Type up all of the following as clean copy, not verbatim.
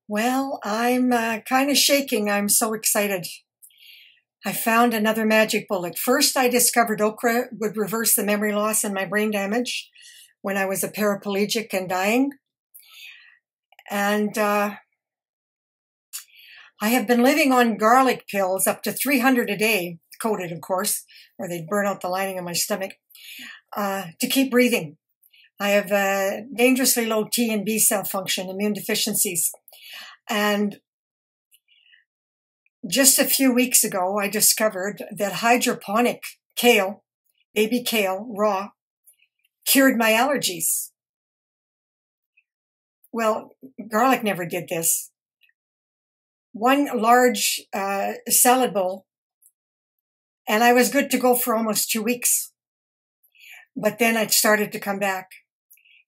Well, I'm kind of shaking. I'm so excited. I found another magic bullet. First, I discovered okra would reverse the memory loss and my brain damage when I was a paraplegic and dying. And I have been living on garlic pills up to 300 a day, coated, of course, or they'd burn out the lining of my stomach, to keep breathing. I have dangerously low T and B cell function, immune deficiencies. And just a few weeks ago, I discovered that hydroponic kale, baby kale, raw, cured my allergies. Well, garlic never did this. One large salad bowl, and I was good to go for almost 2 weeks. But then it started to come back.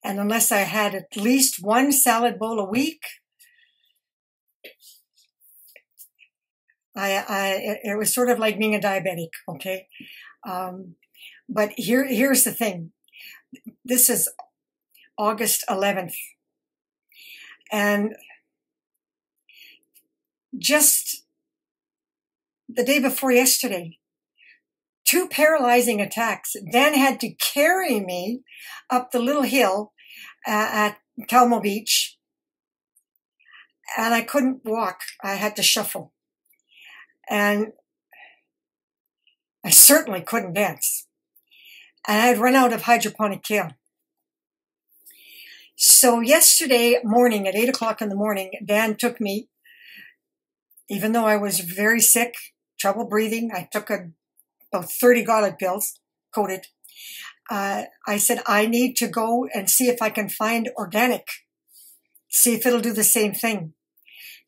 And unless I had at least one salad bowl a week, it was sort of like being a diabetic, okay? But here's the thing. This is August 11th. And just the day before yesterday, 2 paralyzing attacks. Dan had to carry me up the little hill at Calmo Beach, and I couldn't walk. I had to shuffle. And I certainly couldn't dance. And I had run out of hydroponic kale. So yesterday morning at 8 o'clock in the morning, Dan took me, even though I was very sick, trouble breathing, I took about 30 garlic pills, coated. I said, I need to go and see if I can find organic, see if it'll do the same thing.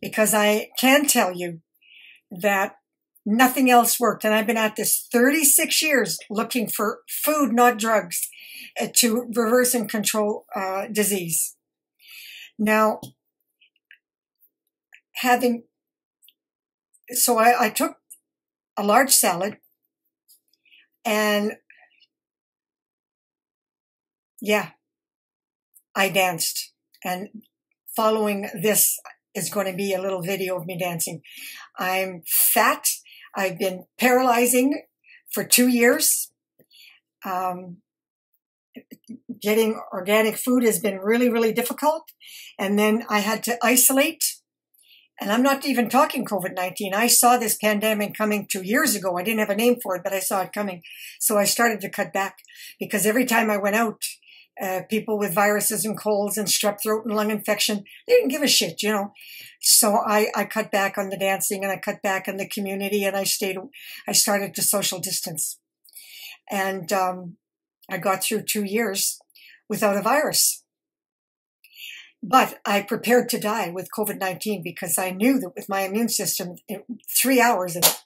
Because I can tell you that nothing else worked. And I've been at this 36 years looking for food, not drugs, to reverse and control disease. Now, so I took a large salad, and yeah, I danced. And following this is going to be a little video of me dancing. I'm fat. I've been paralyzing for 2 years. Getting organic food has been really, really difficult. And then I had to isolate. And I'm not even talking COVID-19. I saw this pandemic coming 2 years ago. I didn't have a name for it, but I saw it coming. So I started to cut back because every time I went out, people with viruses and colds and strep throat and lung infection, they didn't give a shit, you know. So I cut back on the dancing, and I cut back on the community, and I started to social distance. And I got through 2 years without a virus. But I prepared to die with COVID-19 because I knew that with my immune system, 3 hours, and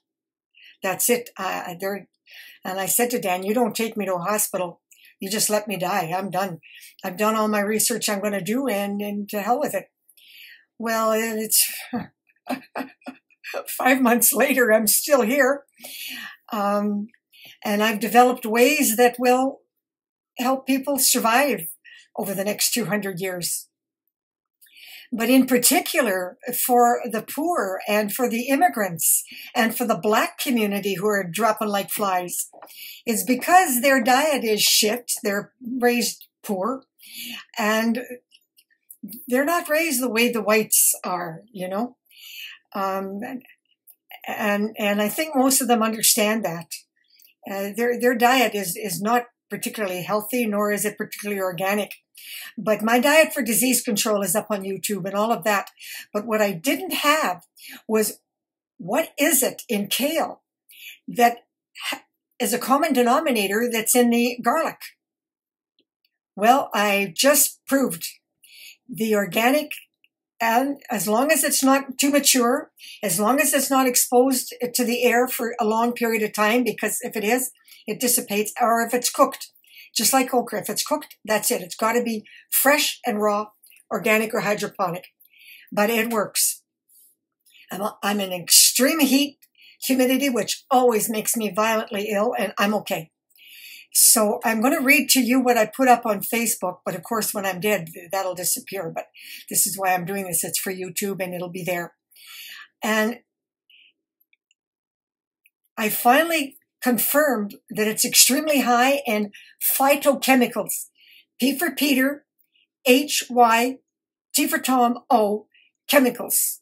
that's it. And I said to Dan, you don't take me to a hospital. You just let me die. I'm done. I've done all my research I'm going to do, and to hell with it. Well, it's 5 months later, I'm still here. And I've developed ways that will help people survive over the next 200 years. But in particular, for the poor and for the immigrants and for the Black community who are dropping like flies, is because their diet is shit. They're raised poor, and they're not raised the way the whites are, you know. And I think most of them understand that. Their diet is not particularly healthy, nor is it particularly organic. But my diet for disease control is up on YouTube and all of that. But what I didn't have was, what is it in kale that is a common denominator that's in the garlic? Well, I just proved the organic, and as long as it's not too mature, as long as it's not exposed to the air for a long period of time, because if it is, it dissipates, or if it's cooked, just like okra, if it's cooked, that's it. It's got to be fresh and raw, organic or hydroponic. But it works. I'm in extreme heat, humidity, which always makes me violently ill, and I'm okay. So I'm going to read to you what I put up on Facebook, but of course when I'm dead, that'll disappear. But this is why I'm doing this. It's for YouTube and it'll be there. And I finally confirmed that it's extremely high in phytochemicals. P for Peter, H-Y, T for Tom, O, chemicals.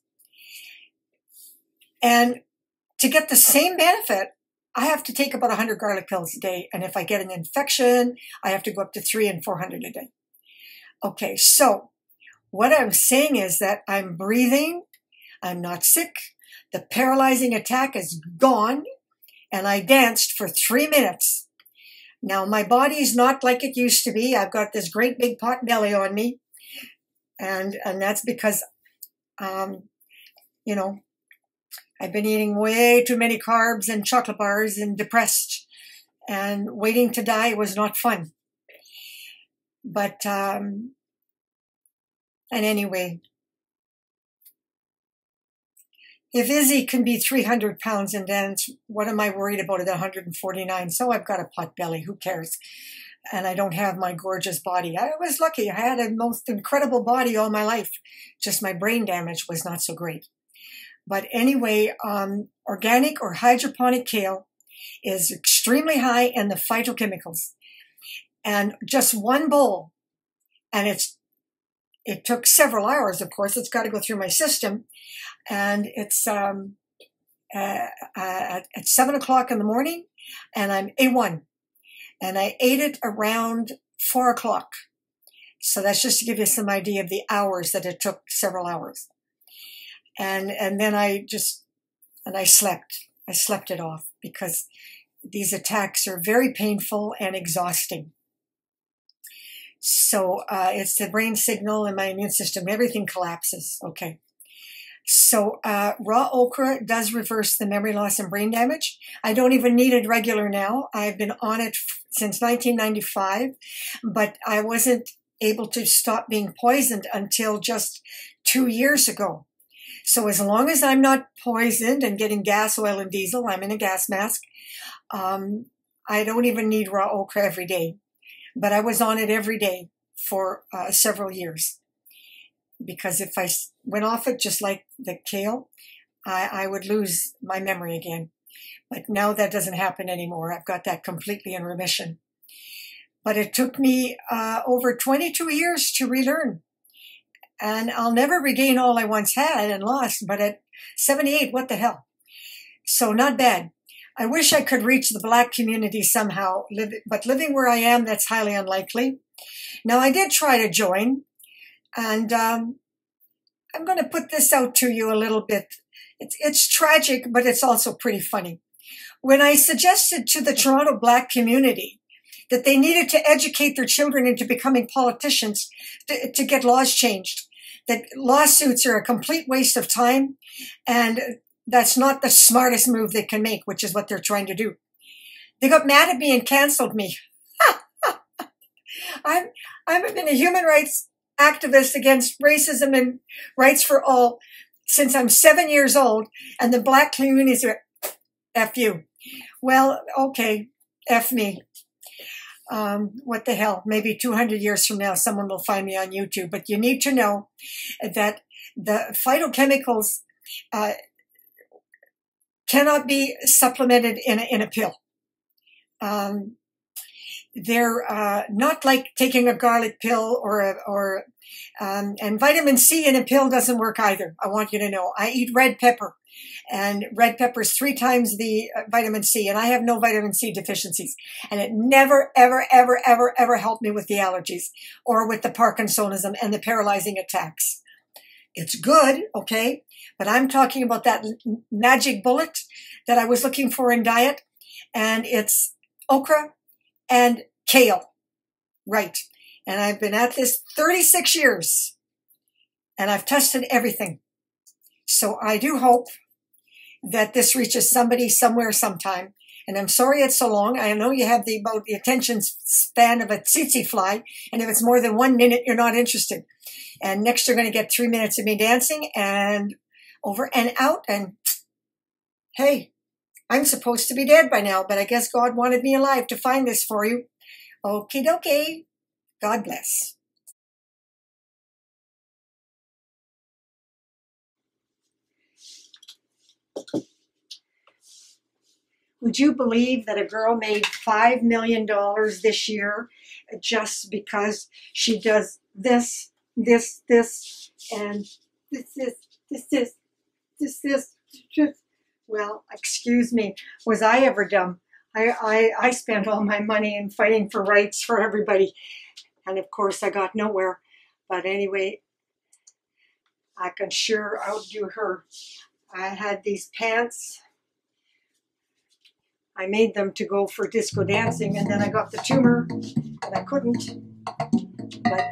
And to get the same benefit, I have to take about 100 garlic pills a day. And if I get an infection, I have to go up to 300 and 400 a day. Okay, so what I'm saying is that I'm breathing. I'm not sick. The paralyzing attack is gone. And I danced for 3 minutes. Now, my body's not like it used to be. I've got this great big pot belly on me. And that's because, you know, I've been eating way too many carbs and chocolate bars and depressed. And waiting to die was not fun. But, and anyway, if Izzy can be 300 pounds and dance, what am I worried about at 149? So I've got a pot belly. Who cares? And I don't have my gorgeous body. I was lucky. I had a most incredible body all my life. Just my brain damage was not so great. But anyway, organic or hydroponic kale is extremely high in the phytochemicals. And just one bowl, and it took several hours, of course. It's got to go through my system. And it's at 7 o'clock in the morning, and I'm A1. And I ate it around 4 o'clock. So that's just to give you some idea of the hours that it took, several hours. And then I slept. I slept it off because these attacks are very painful and exhausting. So it's the brain signal and my immune system. Everything collapses. Okay. So raw okra does reverse the memory loss and brain damage. I don't even need it regular now. I've been on it since 1995, but I wasn't able to stop being poisoned until just 2 years ago. So as long as I'm not poisoned and getting gas, oil, and diesel, I'm in a gas mask, I don't even need raw okra every day. But I was on it every day for several years. Because if I went off it just like the kale, I would lose my memory again. But now that doesn't happen anymore. I've got that completely in remission. But it took me over 22 years to relearn. And I'll never regain all I once had and lost. But at 78, what the hell? So not bad. I wish I could reach the Black community somehow. But living where I am, that's highly unlikely. Now, I did try to join. And I'm going to put this out to you a little bit. It's tragic, but it's also pretty funny. When I suggested to the Toronto Black community that they needed to educate their children into becoming politicians to get laws changed, that lawsuits are a complete waste of time, and that's not the smartest move they can make, which is what they're trying to do. They got mad at me and canceled me. I've been a human rights activist against racism and rights for all since I'm 7 years old, and the Black community are F you. Well, okay, F me. What the hell? Maybe 200 years from now, someone will find me on YouTube. But you need to know that the phytochemicals cannot be supplemented in a pill. They're not like taking a garlic pill and vitamin C in a pill doesn't work either. I want you to know. I eat red pepper, and red pepper is 3 times the vitamin C, and I have no vitamin C deficiencies. And it never, ever, ever, ever, ever helped me with the allergies or with the Parkinsonism and the paralyzing attacks. It's good, okay? But I'm talking about that magic bullet that I was looking for in diet, and it's okra and kale. Right. And I've been at this 36 years, and I've tested everything. So I do hope that this reaches somebody somewhere sometime. And I'm sorry it's so long. I know you have about the attention span of a tsetse fly, and if it's more than 1 minute, you're not interested. And next you're going to get 3 minutes of me dancing and over and out. And hey, I'm supposed to be dead by now, but I guess God wanted me alive to find this for you. Okie dokie. God bless. Would you believe that a girl made $5 million this year just because she does this, and this? Well, excuse me. Was I ever dumb? I spent all my money in fighting for rights for everybody. And of course, I got nowhere. But anyway, I can sure outdo her. I had these pants. I made them to go for disco dancing, and then I got the tumor, and I couldn't. But